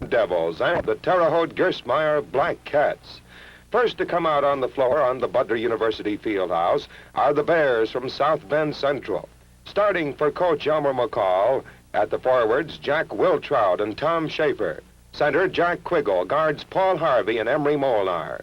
Devils and the Terre Haute Gerstmeyer Black Cats. First to come out on the floor on the Butler University Fieldhouse are the Bears from South Bend Central. Starting for Coach Elmer McCall, at the forwards, Jack Wiltrout and Tom Schafer. Center, Jack Quiggle, guards Paul Harvey and Emery Molnar.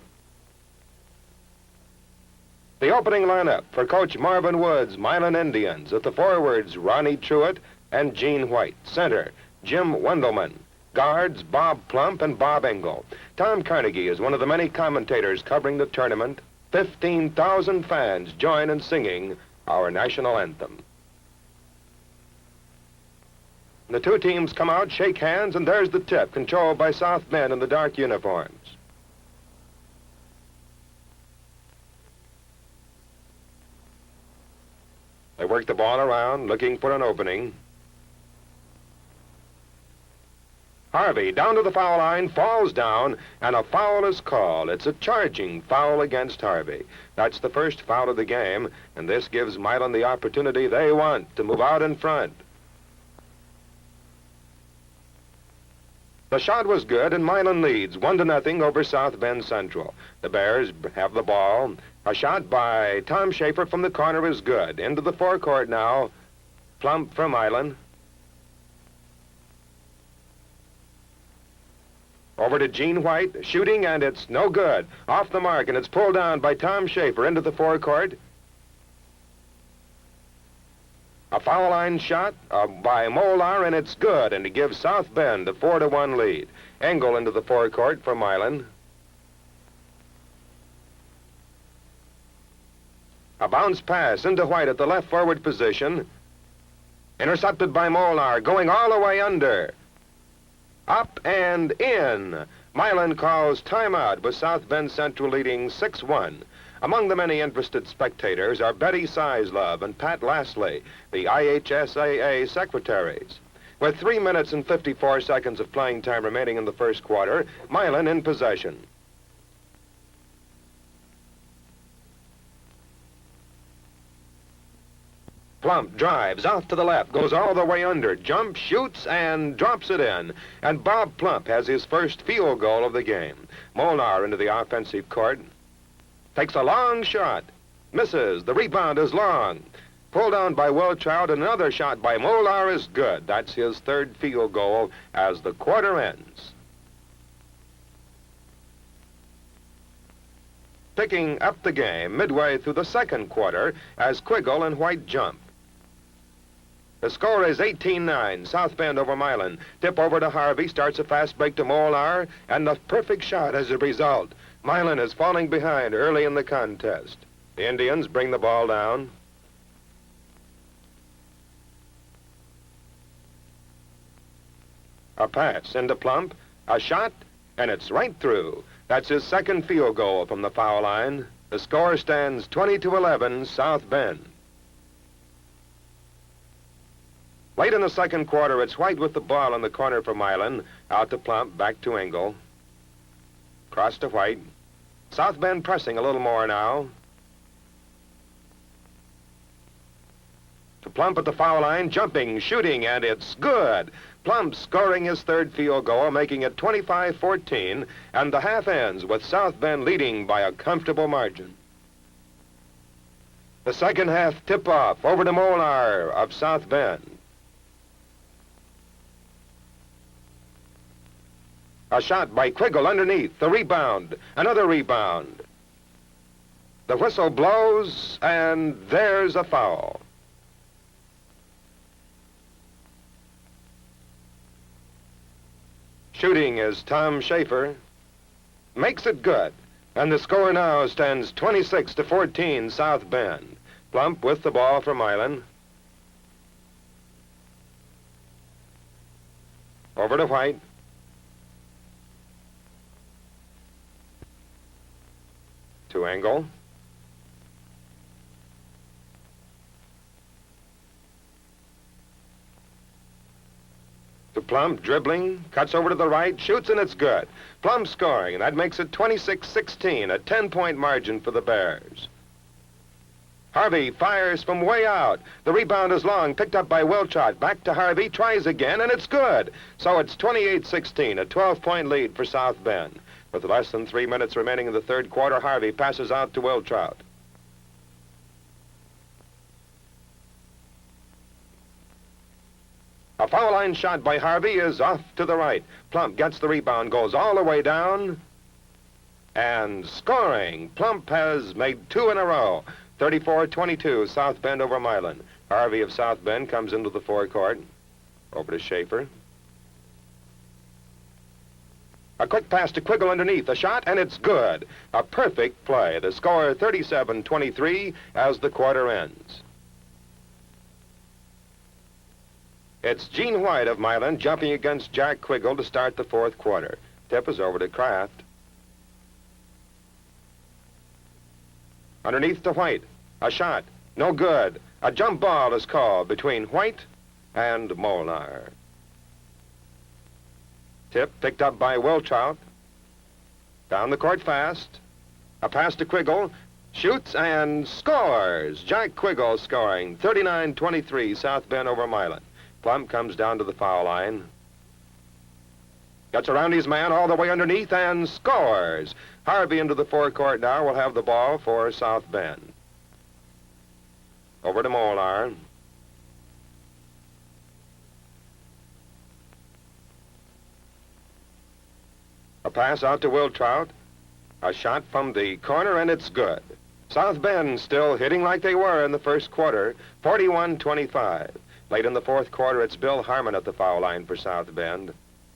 The opening lineup for Coach Marvin Wood's Milan Indians. At the forwards, Ronnie Truitt and Gene White. Center, Jim Wendelman. Guards, Bob Plump and Bob Engel. Tom Carnegie is one of the many commentators covering the tournament. 15,000 fans join in singing our national anthem. The two teams come out, shake hands, and there's the tip, controlled by South Bend in the dark uniforms. They work the ball around, looking for an opening. Harvey down to the foul line, falls down, and a foul is called. It's a charging foul against Harvey. That's the first foul of the game, and this gives Milan the opportunity they want to move out in front. The shot was good, and Milan leads 1-0 over South Bend Central. The Bears have the ball. A shot by Tom Schafer from the corner is good. Into the forecourt now. Plump for Milan. Over to Gene White, shooting, and it's no good. Off the mark, and it's pulled down by Tom Schafer into the forecourt. A foul line shot by Molnar, and it's good, and it gives South Bend a 4-1 lead. Engel into the forecourt for Milan. A bounce pass into White at the left forward position. Intercepted by Molnar, going all the way under. Up and in. Milan calls timeout with South Bend Central leading 6-1. Among the many interested spectators are Betty Sizlove and Pat Lastly, the IHSAA secretaries. With 3 minutes and 54 seconds of playing time remaining in the first quarter, Milan in possession. Plump drives off to the left, goes all the way under, jumps, shoots, and drops it in. And Bob Plump has his first field goal of the game. Molnar into the offensive court. Takes a long shot. Misses. The rebound is long. Pulled down by Wiltrout, and another shot by Molnar is good. That's his third field goal as the quarter ends. Picking up the game midway through the second quarter as Quiggle and White jump. The score is 18-9, South Bend over Milan. Tip over to Harvey, starts a fast break to Molnar, and a perfect shot as a result. Milan is falling behind early in the contest. The Indians bring the ball down. A pass into Plump, a shot, and it's right through. That's his second field goal from the foul line. The score stands 20-11, South Bend. Late in the second quarter, it's White with the ball in the corner for Milan. Out to Plump, back to Engel. Cross to White. South Bend pressing a little more now. To Plump at the foul line, jumping, shooting, and it's good. Plump scoring his third field goal, making it 25-14, and the half ends with South Bend leading by a comfortable margin. The second half tip-off over to Molnar of South Bend. A shot by Quiggle underneath, the rebound, another rebound. The whistle blows, and there's a foul. Shooting is Tom Schafer. Makes it good, and the score now stands 26-14, South Bend. Plump with the ball for Milan. Over to White. To Engel. To Plump, dribbling, cuts over to the right, shoots, and it's good. Plump scoring, and that makes it 26-16, a 10-point margin for the Bears. Harvey fires from way out. The rebound is long, picked up by Wiltrot. Back to Harvey, tries again, and it's good. So it's 28-16, a 12-point lead for South Bend. With less than 3 minutes remaining in the third quarter, Harvey passes out to Wiltrot. A foul line shot by Harvey is off to the right. Plump gets the rebound, goes all the way down, and scoring. Plump has made 2 in a row. 34-22, South Bend over Milan. Harvey of South Bend comes into the forecourt. Over to Schafer. A quick pass to Quiggle underneath. A shot, and it's good. A perfect play. The score 37-23 as the quarter ends. It's Gene White of Milan jumping against Jack Quiggle to start the fourth quarter. Tip is over to Kraft. Underneath to White. A shot. No good. A jump ball is called between White and Molnar. Tip picked up by Wiltrout. Down the court fast. A pass to Quiggle. Shoots and scores. Jack Quiggle scoring. 39-23, South Bend over Milan. Plump comes down to the foul line. Gets around his man all the way underneath and scores. Harvey into the forecourt now will have the ball for South Bend. Over to Molnar. A pass out to Wiltrout. A shot from the corner, and it's good. South Bend still hitting like they were in the first quarter, 41-25. Late in the fourth quarter, it's Bill Harmon at the foul line for South Bend.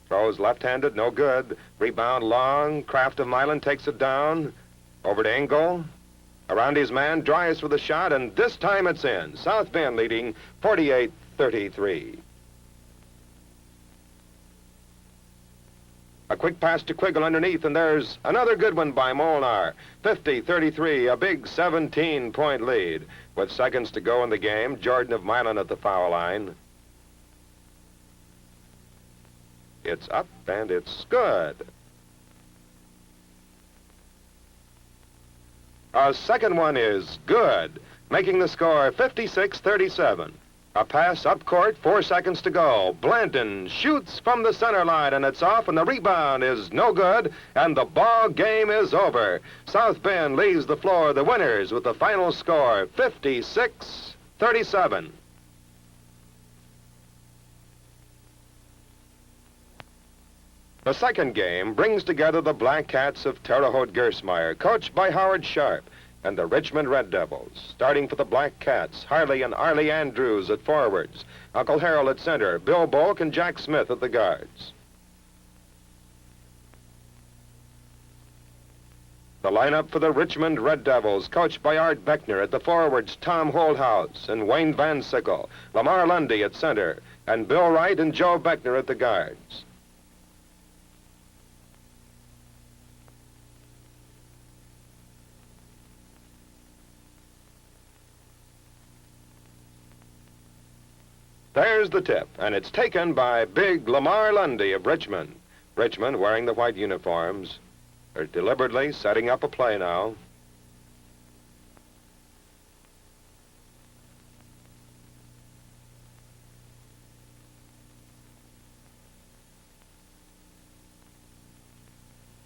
Throws left-handed, no good. Rebound long. Kraft of Milan takes it down. Over to Engel. Around his man, drives for the shot, and this time it's in. South Bend leading 48-33. A quick pass to Quiggle underneath, and there's another good one by Molnar. 50-33, a big 17-point lead. With seconds to go in the game, Jordan of Milan at the foul line. It's up, and it's good. A second one is good, making the score 56-37. A pass up court, 4 seconds to go. Blanton shoots from the center line, and it's off, and the rebound is no good, and the ball game is over. South Bend leaves the floor the winners with the final score, 56-37. The second game brings together the Black Cats of Terre, Haute, Gerstmeyer, coached by Howard Sharp, and the Richmond Red Devils. Starting for the Black Cats, Harley and Arlie Andrews at forwards, Uncle Harold at center, Bill Bolk and Jack Smith at the guards. The lineup for the Richmond Red Devils, coached by Art Beckner at the forwards, Tom Holthouse and Wayne Van Sickle, Lamar Lundy at center, and Bill Wright and Joe Beckner at the guards. There's the tip, and it's taken by big Lamar Lundy of Richmond. Richmond, wearing the white uniforms, are deliberately setting up a play now.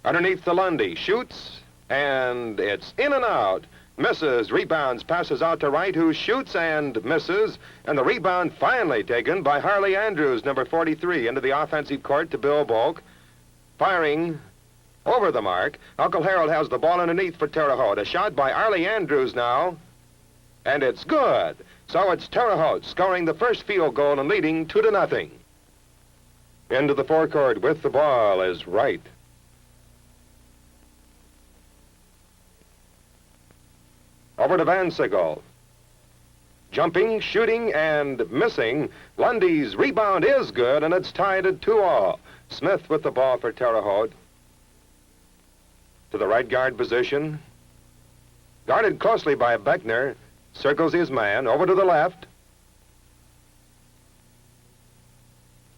Underneath the Lundy, shoots, and it's in and out. Misses, rebounds, passes out to Wright, who shoots and misses, and the rebound finally taken by Harley Andrews, number 43, into the offensive court to Bill Bolk. Firing over the mark. Uncle Harold has the ball underneath for Terre Haute. A shot by Harley Andrews now, and it's good. So it's Terre Haute scoring the first field goal and leading 2-0. Into the forecourt with the ball is Wright. Over to Van Sickle. Jumping, shooting, and missing. Lundy's rebound is good, and it's tied at 2-all. Smith with the ball for Terre Haute. To the right guard position. Guarded closely by Beckner. Circles his man. Over to the left.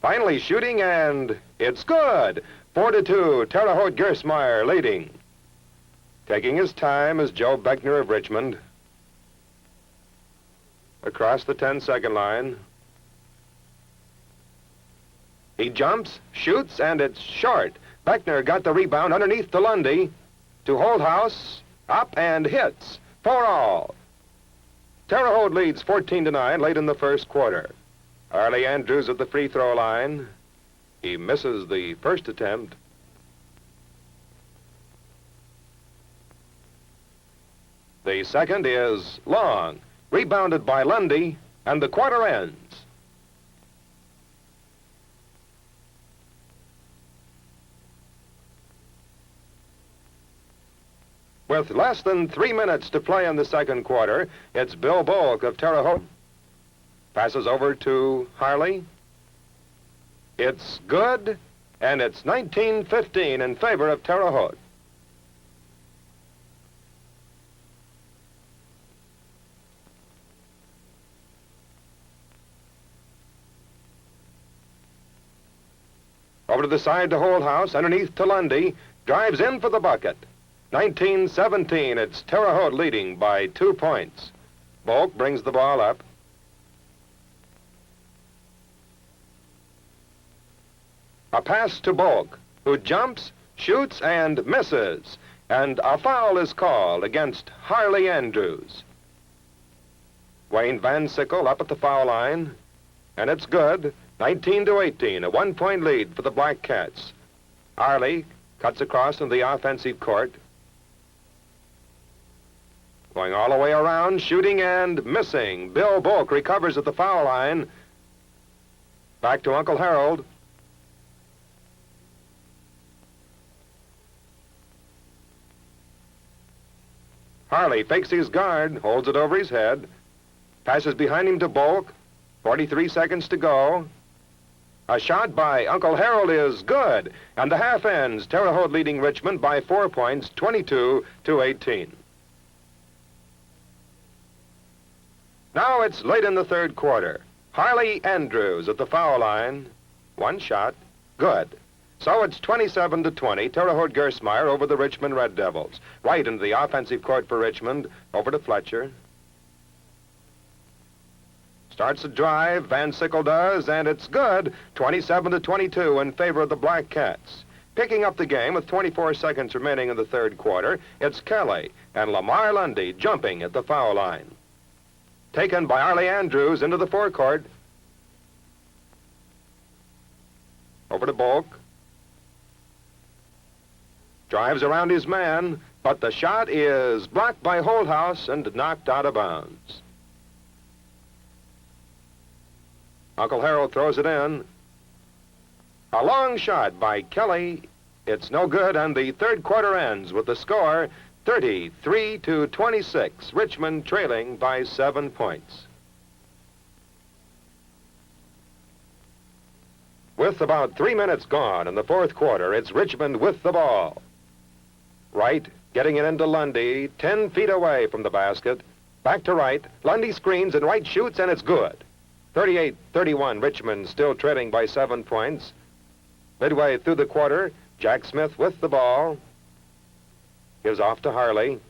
Finally shooting, and it's good. 4-2, Terre Haute Gerstmeyer leading. Taking his time is Joe Beckner of Richmond. across the 10-second line. He jumps, shoots, and it's short. Beckner got the rebound underneath to Lundy, to Holt, up and hits. 4-all. Terre Haute leads 14-9 late in the first quarter. Arlie Andrews at the free throw line. He misses the first attempt. The second is long, rebounded by Lundy, and the quarter ends. With less than 3 minutes to play in the second quarter, it's Bill Bulk of Terre Haute. Passes over to Harley. It's good, and it's 19-15 in favor of Terre Haute. Over to the side to Holt, underneath to Lundy, drives in for the bucket. 19-17, it's Terre Haute leading by 2 points. Bulk brings the ball up. A pass to Bulk, who jumps, shoots, and misses. And a foul is called against Harley Andrews. Wayne Van Sickle up at the foul line, and it's good. 19-18, a 1-point lead for the Black Cats. Harley cuts across in the offensive court. Going all the way around, shooting and missing. Bill Bulk recovers at the foul line. Back to Uncle Harold. Harley fakes his guard, holds it over his head, passes behind him to Bulk. 43 seconds to go. A shot by Uncle Harold is good, and the half ends. Terre Haute leading Richmond by 4 points, 22-18. Now it's late in the third quarter. Harley Andrews at the foul line. One shot, good. So it's 27-20, Terre Haute Gerstmeyer over the Richmond Red Devils. Right into the offensive court for Richmond, over to Fletcher. Starts a drive, Van Sickle does, and it's good. 27-22 in favor of the Black Cats. Picking up the game with 24 seconds remaining in the third quarter, it's Kelly and Lamar Lundy jumping at the foul line. Taken by Arlie Andrews into the forecourt. Over to Bulk. Drives around his man, but the shot is blocked by Holt and knocked out of bounds. Uncle Harold throws it in. A long shot by Kelly. It's no good, and the third quarter ends with the score 33-26. Richmond trailing by 7 points. With about 3 minutes gone in the fourth quarter, it's Richmond with the ball. Wright getting it into Lundy, 10 feet away from the basket. Back to Wright. Lundy screens and Wright shoots, and it's good. 38-31, Richmond still trailing by 7 points. Midway through the quarter, Jack Smith with the ball. Gives off to Harley.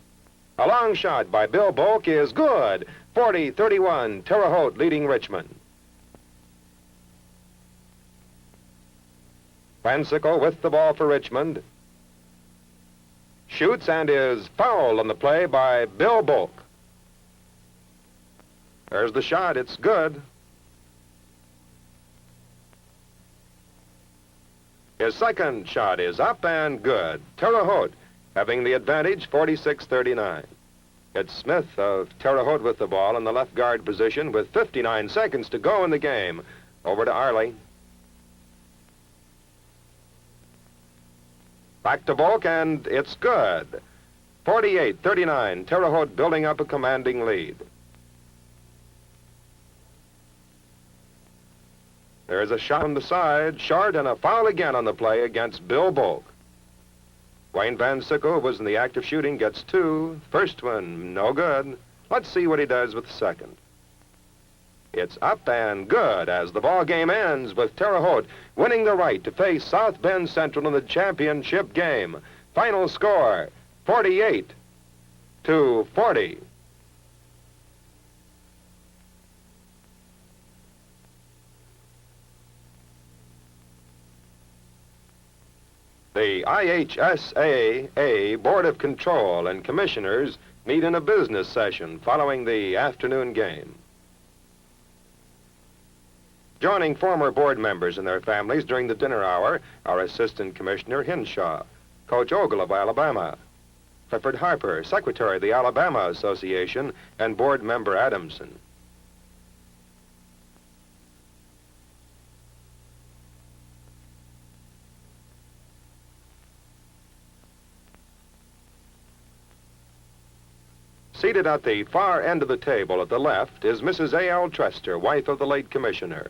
A long shot by Bill Bulk is good. 40-31, Terre Haute leading Richmond. Van Sickle with the ball for Richmond. Shoots and is fouled on the play by Bill Bulk. There's the shot. It's good. His second shot is up and good. Terre Haute having the advantage, 46-39. It's Smith of Terre Haute with the ball in the left guard position with 59 seconds to go in the game. Over to Arlie. Back to Bulk, and it's good. 48-39, Terre Haute building up a commanding lead. There's a shot on the side, short, and a foul again on the play against Bill Bulk. Wayne Van Sickle, who was in the act of shooting, gets 2. First one, no good. Let's see what he does with the second. It's up and good as the ball game ends with Terre Haute winning the right to face South Bend Central in the championship game. Final score, 48-40. The IHSAA Board of Control and Commissioners meet in a business session following the afternoon game. Joining former board members and their families during the dinner hour are Assistant Commissioner Hinshaw, Coach Ogle of Alabama, Clifford Harper, Secretary of the Alabama Association, and Board Member Adamson. Seated at the far end of the table at the left is Mrs. A.L. Trester, wife of the late commissioner.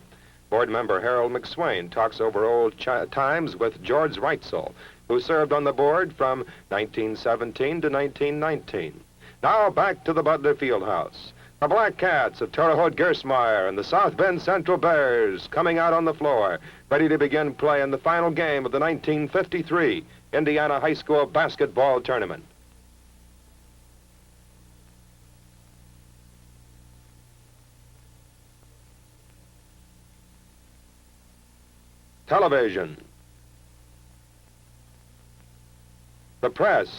Board member Harold McSwain talks over old times with George Reitzel, who served on the board from 1917 to 1919. Now back to the Butler Fieldhouse. The Black Cats of Terre, Haute, Gerstmeyer and the South Bend Central Bears coming out on the floor, ready to begin play in the final game of the 1953 Indiana High School basketball tournament. Television. The press,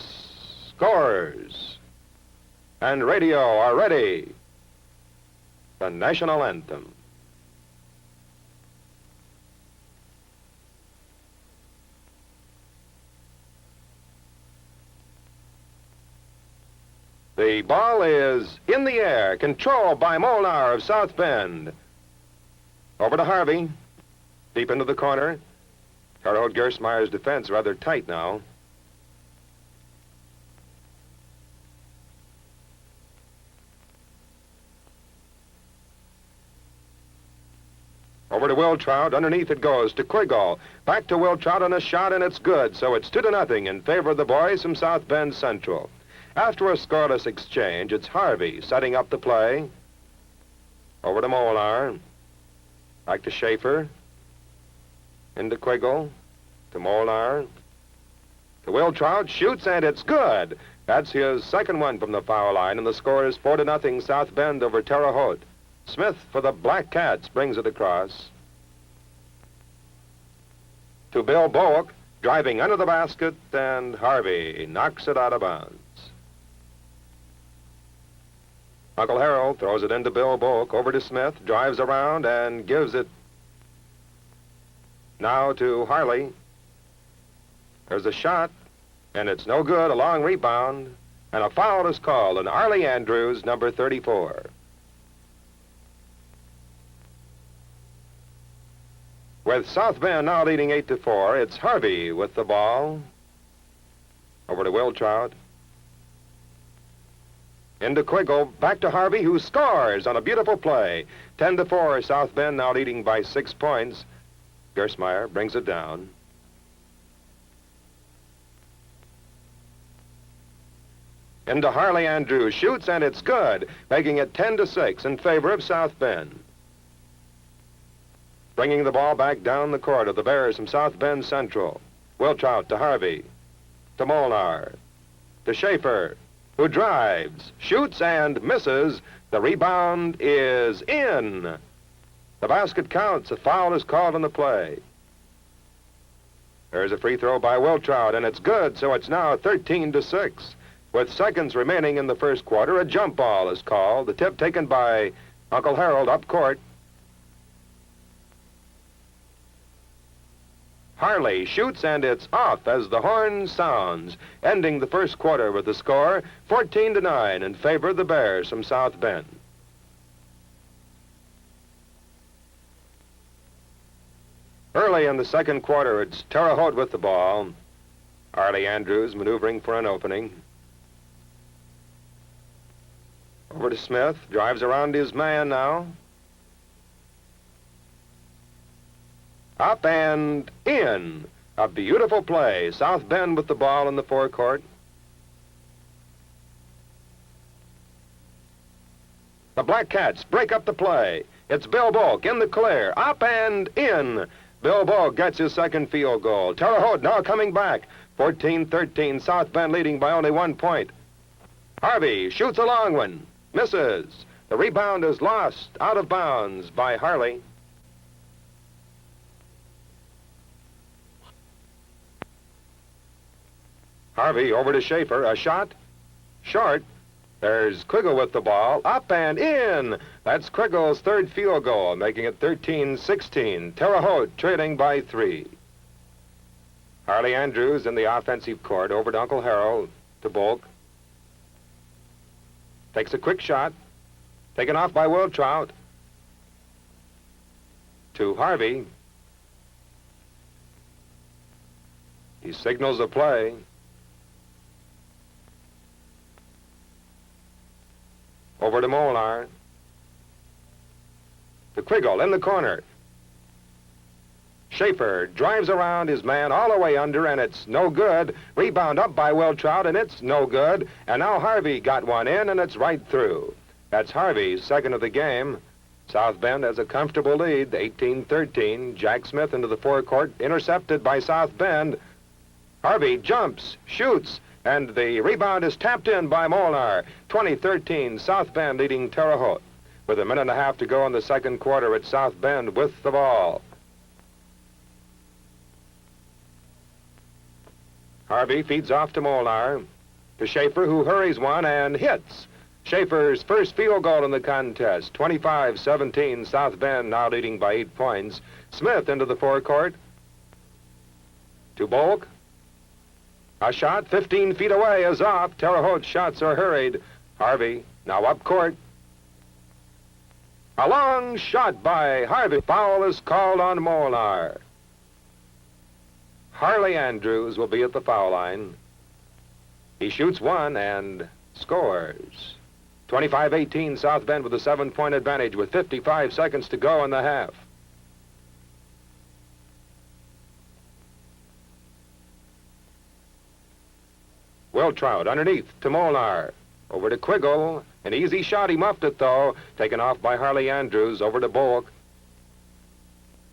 scores, and radio are ready. The national anthem. The ball is in the air, controlled by Molnar of South Bend. Over to Harvey. Deep into the corner. Terre Haute Gerstmeyer's defense rather tight now. Over to Wiltrout. Underneath it goes to Quiggle. Back to Wiltrout on a shot, and it's good. So it's 2-0 in favor of the boys from South Bend Central. After a scoreless exchange, it's Harvey setting up the play. Over to Molnar. Back to Schafer. Into Quiggle, to Molnar, to Wiltrout, shoots, and it's good. That's his second one from the foul line, and the score is 4-0 South Bend over Terre Haute. Smith for the Black Cats brings it across. To Bill Bowick, driving under the basket, and Harvey knocks it out of bounds. Uncle Harold throws it into Bill Bowick, over to Smith, drives around, and gives it now to Harley. There's a shot, and it's no good, a long rebound, and a foul is called on Arlie Andrews, number 34. With South Bend now leading 8-4, it's Harvey with the ball. Over to Wiltrout. Into Quiggle, back to Harvey, who scores on a beautiful play. 10-4, South Bend now leading by 6 points. Gerstmeyer brings it down. Into Harley Andrews, shoots, and it's good, making it 10-6 in favor of South Bend. Bringing the ball back down the court of the Bears from South Bend Central. Wiltrout to Harvey, to Molnar, to Schafer, who drives, shoots, and misses. The rebound is in. The basket counts. A foul is called on the play. There's a free throw by Wiltrout, and it's good, so it's now 13-6. With seconds remaining in the first quarter, a jump ball is called. The tip taken by Uncle Harold up court. Harley shoots, and it's off as the horn sounds, ending the first quarter with the score 14-9 in favor of the Bears from South Bend. Early in the second quarter, it's Terre Haute with the ball. Arlie Andrews maneuvering for an opening. Over to Smith, drives around his man now. Up and in. A beautiful play. South Bend with the ball in the forecourt. The Black Cats break up the play. It's Bill Bowick in the clear. Up and in. Bill Bowick gets his second field goal. Terre Haute now coming back. 14-13, South Bend leading by only 1 point. Harvey shoots a long one. Misses. The rebound is lost out of bounds by Harley. Harvey over to Schafer. A shot. Short. There's Quiggle with the ball. Up and in. That's Quiggle's third field goal, making it 13-16. Terre Haute trailing by 3. Harley Andrews in the offensive court. Over to Uncle Harold. To Bulk. Takes a quick shot. Taken off by Wiltrout. To Harvey. He signals a play. Over to Molnar. To Quiggle in the corner. Schafer drives around his man all the way under, and it's no good. Rebound up by Wiltrout, and it's no good. And now Harvey got one in, and it's right through. That's Harvey's second of the game. South Bend has a comfortable lead, 18-13. Jack Smith into the forecourt, intercepted by South Bend. Harvey jumps, shoots, and the rebound is tapped in by Molnar. 20-13, South Bend leading Terre Haute. With a minute and a half to go in the second quarter, it's South Bend with the ball. Harvey feeds off to Molnar. To Schafer, who hurries one and hits. Schafer's first field goal in the contest. 25-17, South Bend now leading by 8 points. Smith into the forecourt. To Bulk. A shot 15 feet away is off. Terre Haute's shots are hurried. Harvey now up court. A long shot by Harvey. Foul is called on Molnar. Harley Andrews will be at the foul line. He shoots one and scores. 25-18, South Bend with a 7-point advantage with 55 seconds to go in the half. Wiltrout underneath to Molnar. Over to Quiggle. An easy shot. He muffed it, though. Taken off by Harley Andrews. Over to Bulk.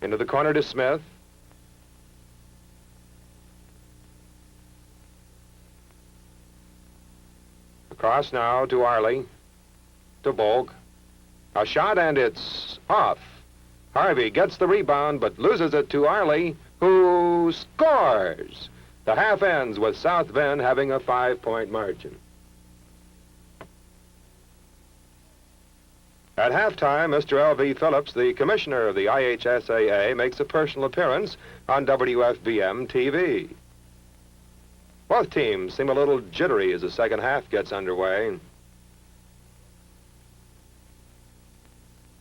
Into the corner to Smith. Across now to Harley. To Bulk. A shot, and it's off. Harvey gets the rebound, but loses it to Harley, who scores. The half ends with South Bend having a 5-point margin. At halftime, Mr. L.V. Phillips, the commissioner of the IHSAA, makes a personal appearance on WFBM TV. Both teams seem a little jittery as the second half gets underway.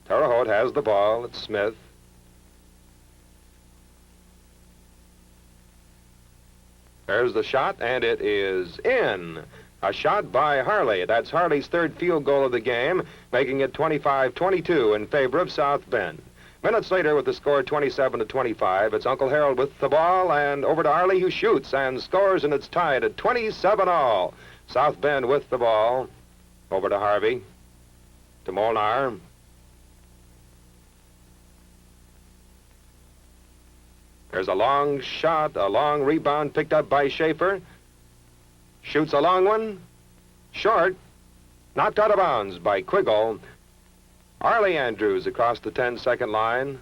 Terre Haute has the ball. It's Smith. There's the shot, and it is in. A shot by Harley. That's Harley's third field goal of the game, making it 25-22 in favor of South Bend. Minutes later, with the score 27-25, it's Uncle Harold with the ball, and over to Harley, who shoots and scores, and it's tied at 27-all. South Bend with the ball. Over to Harvey. To Molnar. There's a long shot, a long rebound picked up by Schafer. Shoots a long one. Short. Knocked out of bounds by Quiggle. Harley Andrews across the 10-second line.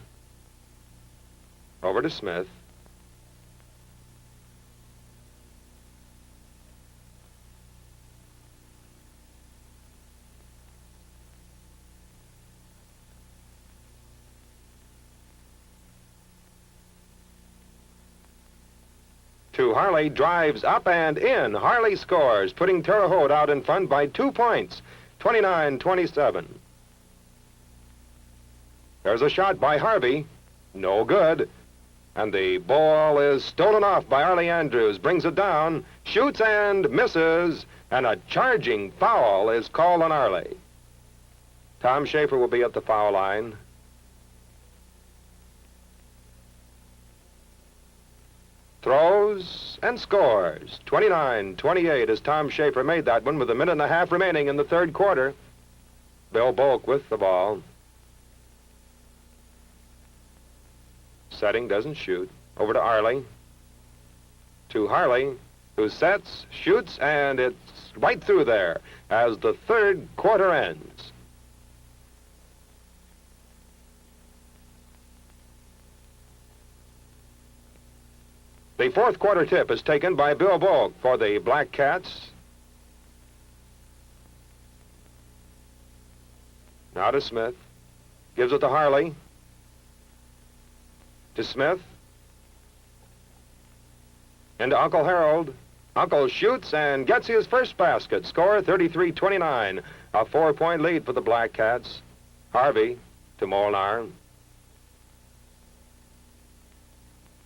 Over to Smith. To Harley, drives up and in. Harley scores, putting Terre Haute out in front by 2 points, 29-27. There's a shot by Harvey. No good. And the ball is stolen off by Harley Andrews. Brings it down, shoots and misses, and a charging foul is called on Harley. Tom Schafer will be at the foul line. Throws and scores. 29-28 as Tom Schafer made that one with a minute and a half remaining in the third quarter. Bill Bulk with the ball. Setting, doesn't shoot. Over to Harley. To Harley, who sets, shoots, and it's right through there as the third quarter ends. The fourth quarter tip is taken by Bill Bolk for the Black Cats. Now to Smith. Gives it to Harley. To Smith. Into Uncle Harold. Uncle shoots and gets his first basket. Score 33-29. A 4-point lead for the Black Cats. Harvey to Molnar.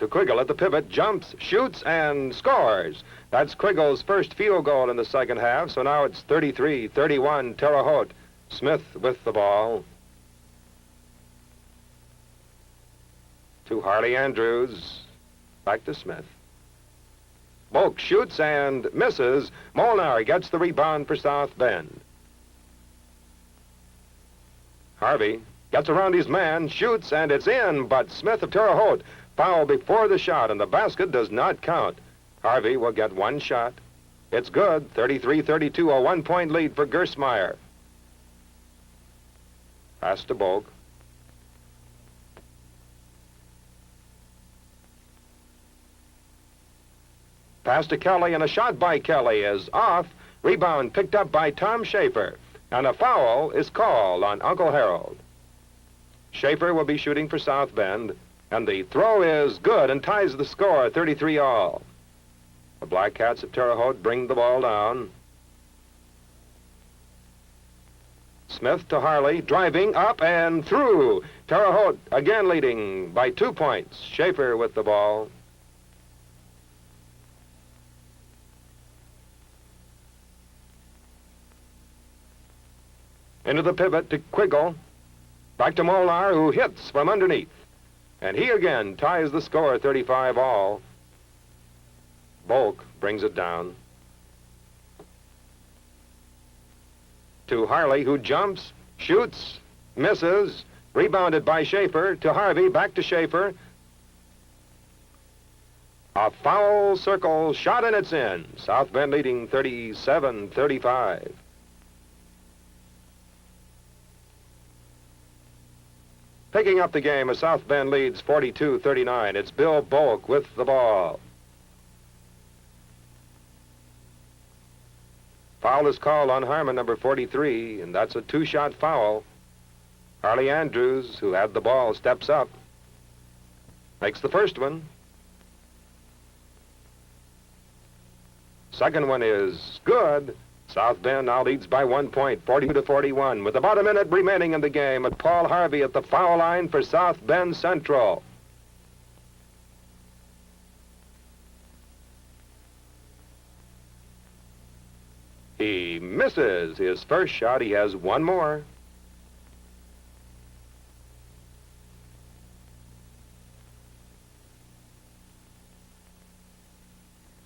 To Quiggle at the pivot, jumps, shoots, and scores. That's Quiggle's first field goal in the second half, so now it's 33-31, Terre Haute. Smith with the ball. To Harley Andrews. Back to Smith. Bolk shoots and misses. Molnar gets the rebound for South Bend. Harvey gets around his man, shoots, and it's in, but Smith of Terre Haute foul before the shot, and the basket does not count. Harvey will get one shot. It's good, 33-32, a 1-point lead for Gerstmeyer. Pass to Bolk. Pass to Kelly, and a shot by Kelly is off. Rebound picked up by Tom Schafer, and a foul is called on Uncle Harold. Schafer will be shooting for South Bend, and the throw is good and ties the score, 33-all. The Black Cats of Terre Haute bring the ball down. Smith to Harley, driving up and through. Terre Haute again leading by 2 points. Schafer with the ball. Into the pivot to Quiggle. Back to Molnar, who hits from underneath. And he again ties the score, 35-all. Bolk brings it down. To Harley, who jumps, shoots, misses. Rebounded by Schafer. To Harvey, back to Schafer. A foul circle shot, and it's in. South Bend leading 37-35. Picking up the game as South Bend leads 42-39. It's Bill Bolk with the ball. Foul is called on Harmon, number 43, and that's a 2-shot foul. Harley Andrews, who had the ball, steps up. Makes the first one. Second one is good. South Bend now leads by 1 point, 42-41, with about a minute remaining in the game. At Paul Harvey at the foul line for South Bend Central. He misses his first shot. He has one more.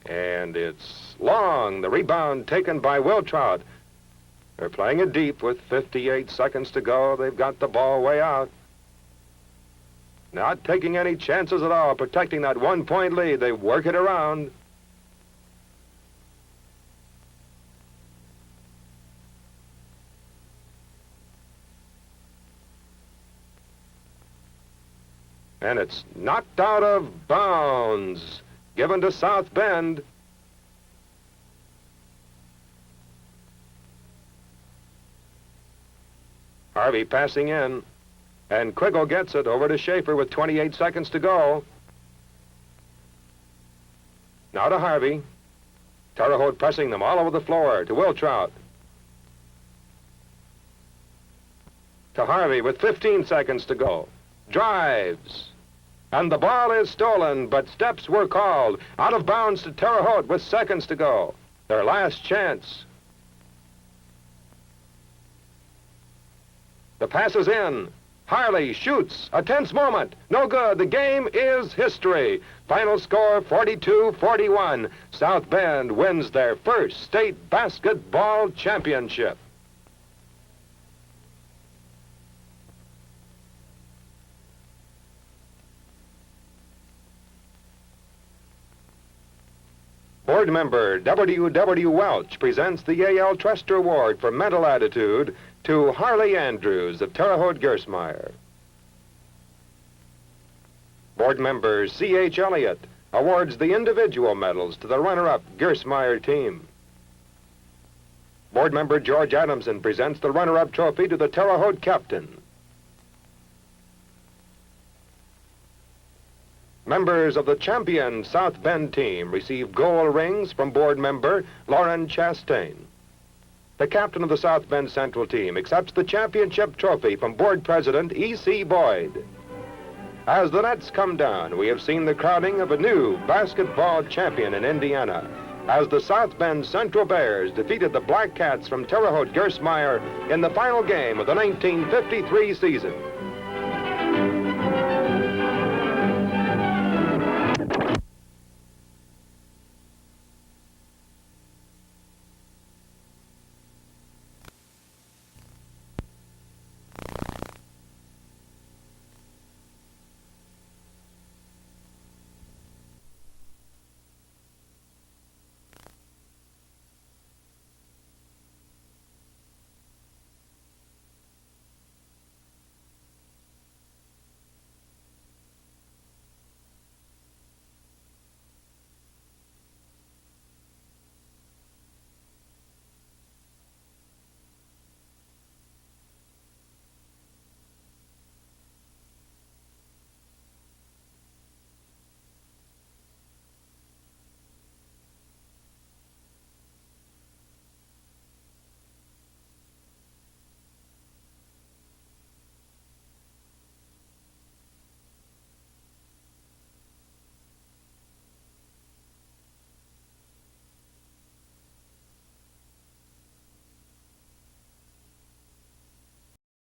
And it's long. The rebound taken by Wiltrout. They're playing it deep with 58 seconds to go. They've got the ball way out. Not taking any chances at all, protecting that 1-point lead. They work it around. And it's knocked out of bounds. Given to South Bend. Harvey passing in, and Quiggle gets it over to Schafer with 28 seconds to go. Now to Harvey. Terre Haute pressing them all over the floor to Wiltrout. To Harvey with 15 seconds to go. Drives. And the ball is stolen, but steps were called. Out of bounds to Terre Haute with seconds to go. Their last chance. The pass is in. Harley shoots. A tense moment. No good. The game is history. Final score 42-41. South Bend wins their first state basketball championship. Board member W.W. Welch presents the A.L. Trester Award for Mental Attitude to Harley Andrews of Terre Haute Gerstmeyer. Board member C.H. Elliott awards the individual medals to the runner-up Gerstmeyer team. Board member George Adamson presents the runner-up trophy to the Terre Haute captain. Members of the champion South Bend team receive gold rings from board member Lauren Chastain. The captain of the South Bend Central team accepts the championship trophy from board president E.C. Boyd. As the nets come down, we have seen the crowning of a new basketball champion in Indiana, as the South Bend Central Bears defeated the Black Cats from Terre Haute Gerstmeyer in the final game of the 1953 season.